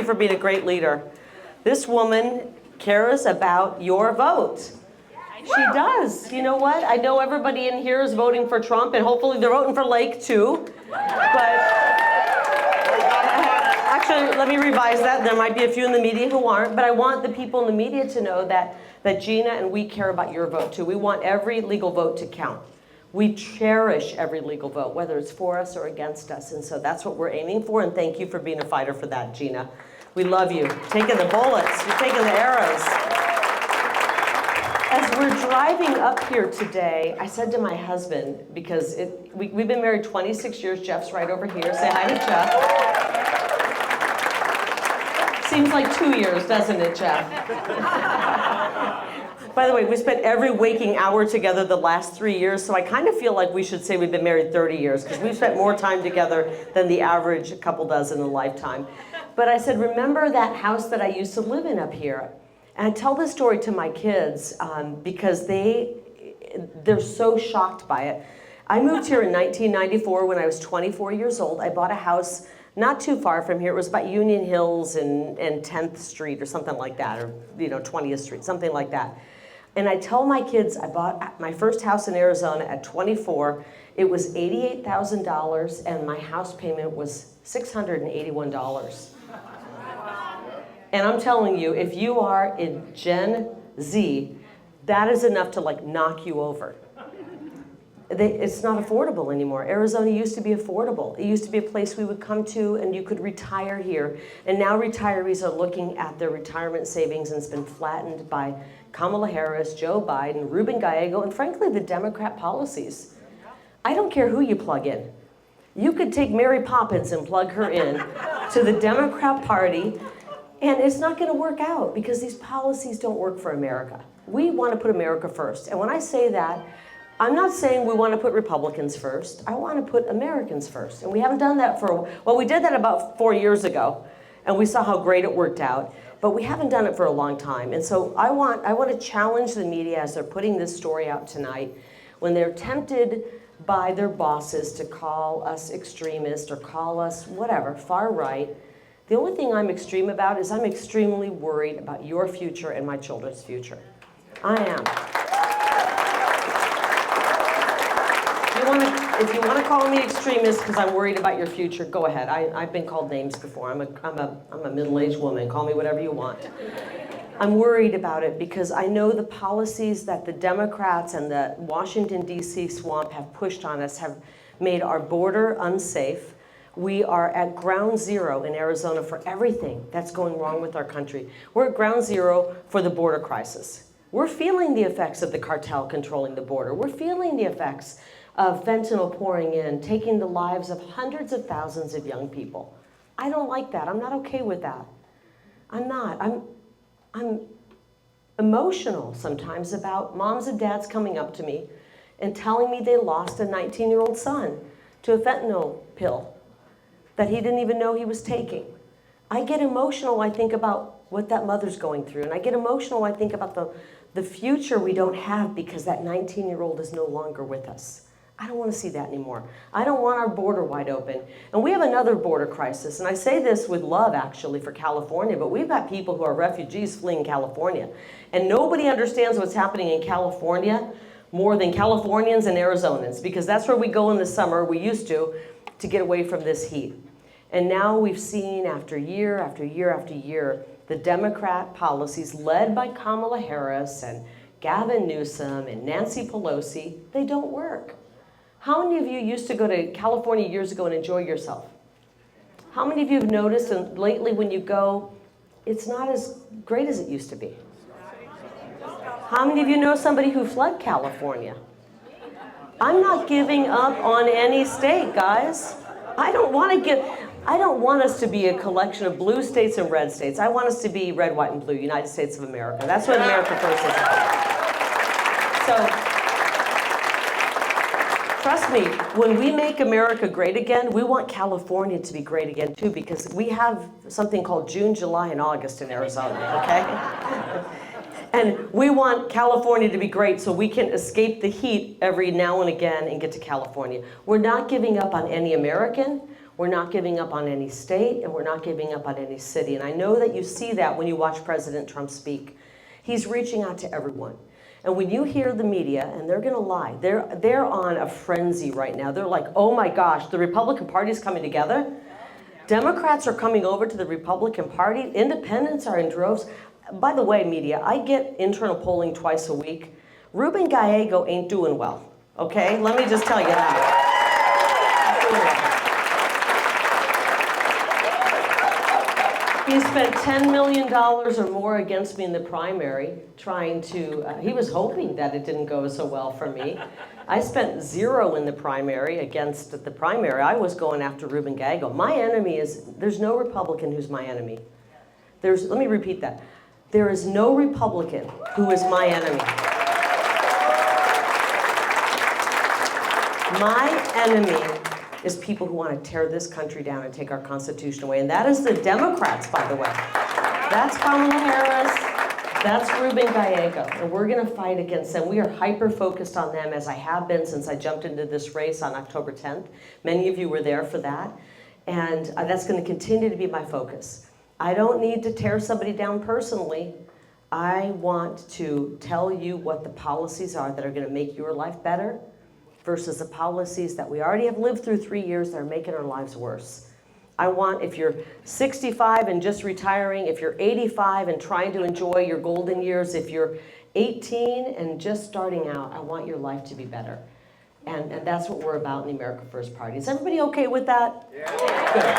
for being a great leader. This woman cares about your vote. She does. You know what? I know everybody in here is voting for Trump, and hopefully they're voting for Lake too. But actually, let me revise that. There might be a few in the media who aren't, but I want the people in the media to know that Gina and we care about your vote too. We want every legal vote to count. We cherish every legal vote, whether it's for us or against us. And so that's what we're aiming for. And thank you for being a fighter for that, Gina. We love you. Taking the bullets, you're taking the arrows. As we're driving up here today, I said to my husband, because we've been married 26 years, Jeff's right over here. Say hi to Jeff. Seems like 2 years, doesn't it, Jeff? By the way, we spent every waking hour together the last 3 years, so I kind of feel like we should say we've been married 30 years, because we've spent more time together than the average couple does in a lifetime. But I said, remember that house that I used to live in up here? And I tell this story to my kids because they're so shocked by it. I moved here in 1994 when I was 24 years old. I bought a house not too far from here. It was about Union Hills and 10th Street or something like that, or 20th Street, something like that. And I tell my kids I bought my first house in Arizona at 24. It was $88,000 and my house payment was $681. And I'm telling you, if you are in Gen Z, that is enough to knock you over. It's not affordable anymore. Arizona used to be affordable. It used to be a place we would come to and you could retire here. And now retirees are looking at their retirement savings and it's been flattened by Kamala Harris, Joe Biden, Ruben Gallego, and frankly, the Democrat policies. I don't care who you plug in. You could take Mary Poppins and plug her in to the Democrat Party, and it's not going to work out because these policies don't work for America. We want to put America first. And when I say that, I'm not saying we want to put Republicans first. I want to put Americans first. And we haven't done that we did that about 4 years ago, and we saw how great it worked out. But we haven't done it for a long time. And so I want to challenge the media as they're putting this story out tonight, when they're tempted by their bosses to call us extremists or call us whatever, far right. The only thing I'm extreme about is I'm extremely worried about your future and my children's future. I am. If you want to call me extremist because I'm worried about your future, go ahead. I've been called names before. I'm a middle-aged woman. Call me whatever you want. I'm worried about it because I know the policies that the Democrats and the Washington, D.C. swamp have pushed on us have made our border unsafe. We are at ground zero in Arizona for everything that's going wrong with our country. We're at ground zero for the border crisis. We're feeling the effects of the cartel controlling the border. We're feeling the effects of fentanyl pouring in, taking the lives of hundreds of thousands of young people. I don't like that. I'm not okay with that. I'm not. I'm emotional sometimes about moms and dads coming up to me and telling me they lost a 19-year-old son to a fentanyl pill that he didn't even know he was taking. I get emotional, I think about what that mother's going through, and I get emotional, I think about the future we don't have because that 19-year-old is no longer with us. I don't want to see that anymore. I don't want our border wide open. And we have another border crisis, and I say this with love, actually, for California, but we've got people who are refugees fleeing California. And nobody understands what's happening in California more than Californians and Arizonans, because that's where we go in the summer, we used to get away from this heat. And now we've seen, after year after year after year, the Democrat policies led by Kamala Harris and Gavin Newsom and Nancy Pelosi, they don't work. How many of you used to go to California years ago and enjoy yourself? How many of you have noticed, and lately when you go, it's not as great as it used to be? How many of you know somebody who fled California? I'm not giving up on any state, guys. I don't want us to be a collection of blue states and red states. I want us to be red, white, and blue, United States of America. That's what America First is about. So, trust me, when we make America great again, we want California to be great again too, because we have something called June, July, and August in Arizona, okay? And we want California to be great so we can escape the heat every now and again and get to California. We're not giving up on any American. We're not giving up on any state, and we're not giving up on any city. And I know that you see that when you watch President Trump speak. He's reaching out to everyone. And when you hear the media, and they're gonna lie, they're on a frenzy right now. They're like, oh my gosh, the Republican Party's coming together. Democrats are coming over to the Republican Party. Independents are in droves. By the way, media, I get internal polling twice a week. Ruben Gallego ain't doing well, okay? Let me just tell you that. He spent $10 million or more against me in the primary, trying to, he was hoping that it didn't go so well for me. I spent $0 in the primary against the primary. I was going after Ruben Gallego. My enemy is, there's no Republican who's my enemy. Let me repeat that. There is no Republican who is my enemy. My enemy is people who want to tear this country down and take our Constitution away. And that is the Democrats, by the way. That's Kamala Harris. That's Ruben Gallego. And we're going to fight against them. We are hyper-focused on them, as I have been since I jumped into this race on October 10th. Many of you were there for that. And that's going to continue to be my focus. I don't need to tear somebody down personally. I want to tell you what the policies are that are going to make your life better, versus the policies that we already have lived through 3 years that are making our lives worse. I want, if you're 65 and just retiring, if you're 85 and trying to enjoy your golden years, if you're 18 and just starting out, I want your life to be better. And that's what we're about in the America First Party. Is everybody okay with that? Yeah. Good.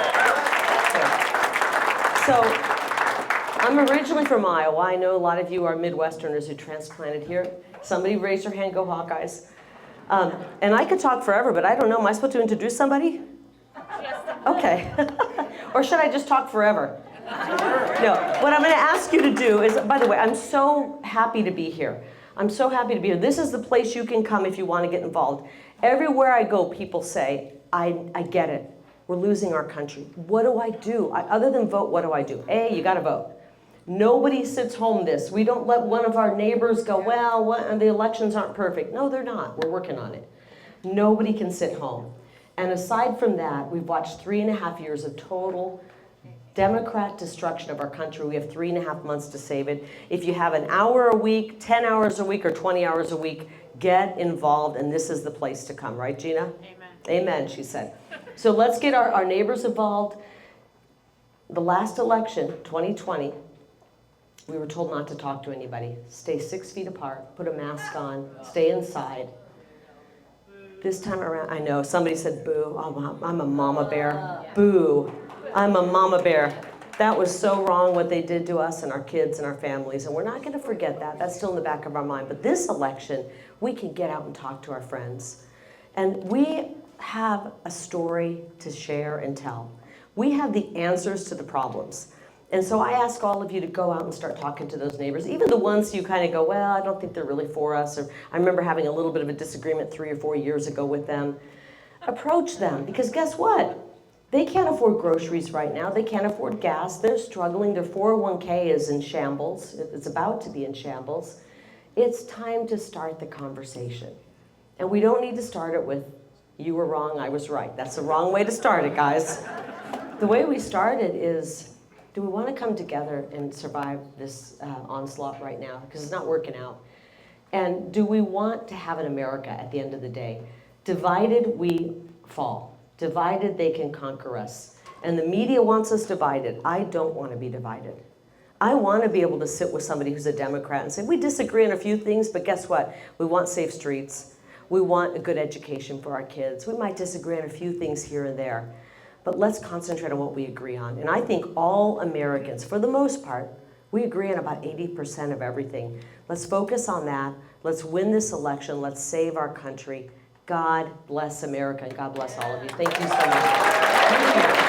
So, I'm originally from Iowa. I know a lot of you are Midwesterners who transplanted here. Somebody raise your hand, go Hawkeyes. And I could talk forever, but I don't know. Am I supposed to introduce somebody? Okay. Or should I just talk forever? No. What I'm going to ask you to do is, by the way, I'm so happy to be here. I'm so happy to be here. This is the place you can come if you want to get involved. Everywhere I go, people say, I get it. We're losing our country. What do I do? Other than vote, what do I do? A, you got to vote. Nobody sits home this. We don't let one of our neighbors go, well, the elections aren't perfect. No, they're not. We're working on it. Nobody can sit home. And aside from that, we've watched 3.5 years of total Democrat destruction of our country. We have 3.5 months to save it. If you have an hour a week, 10 hours a week, or 20 hours a week, get involved, and this is the place to come. Right, Gina? Amen. Amen, she said. So let's get our neighbors involved. The last election, 2020, we were told not to talk to anybody. Stay 6 feet apart, put a mask on, stay inside. This time around, I know, somebody said, boo, I'm a mama bear. Boo, I'm a mama bear. That was so wrong what they did to us and our kids and our families, and we're not gonna forget that. That's still in the back of our mind. But this election, we can get out and talk to our friends. And we have a story to share and tell. We have the answers to the problems. And so I ask all of you to go out and start talking to those neighbors, even the ones you kind of go, well, I don't think they're really for us. Or I remember having a little bit of a disagreement 3 or 4 years ago with them. Approach them, because guess what? They can't afford groceries right now. They can't afford gas. They're struggling. Their 401k is in shambles. It's about to be in shambles. It's time to start the conversation. And we don't need to start it with, you were wrong, I was right. That's the wrong way to start it, guys. The way we start it is, do we want to come together and survive this onslaught right now? Because it's not working out. And do we want to have an America at the end of the day? Divided, we fall. Divided, they can conquer us. And the media wants us divided. I don't want to be divided. I want to be able to sit with somebody who's a Democrat and say, we disagree on a few things, but guess what? We want safe streets. We want a good education for our kids. We might disagree on a few things here and there. But let's concentrate on what we agree on. And I think all Americans, for the most part, we agree on about 80% of everything. Let's focus on that. Let's win this election. Let's save our country. God bless America, and God bless all of you. Thank you so much.